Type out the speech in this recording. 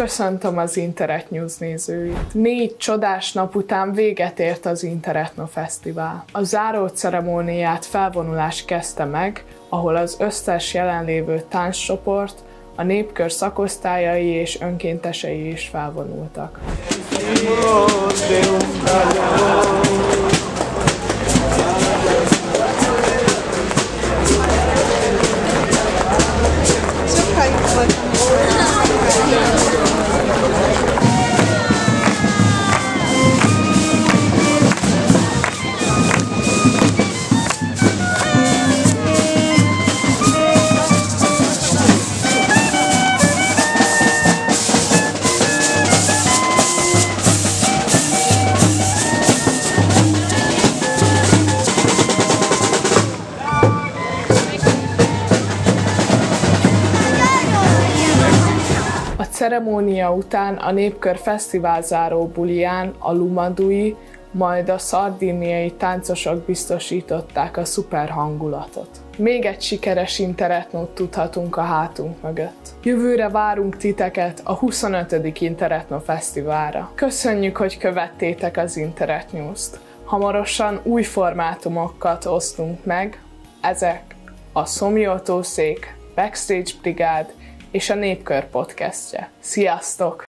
Köszöntöm az Internet News nézőit! 4 csodás nap után véget ért az Interetno Fesztivál. A záró ceremóniát felvonulás kezdte meg, ahol az összes jelenlévő tánccsoport, a népkör szakosztályai és önkéntesei is felvonultak. A ceremónia után a Népkör Fesztivál záró buliján a lumadui, majd a szardíniai táncosok biztosították a szuper hangulatot. Még egy sikeres Interetnót tudhatunk a hátunk mögött. Jövőre várunk titeket a 25. Interetno Fesztiválra. Köszönjük, hogy követtétek az Internet News-t. Hamarosan új formátumokat osztunk meg, ezek a Szomjótószék, Backstage Brigád és a Népkör podcastje. Sziasztok!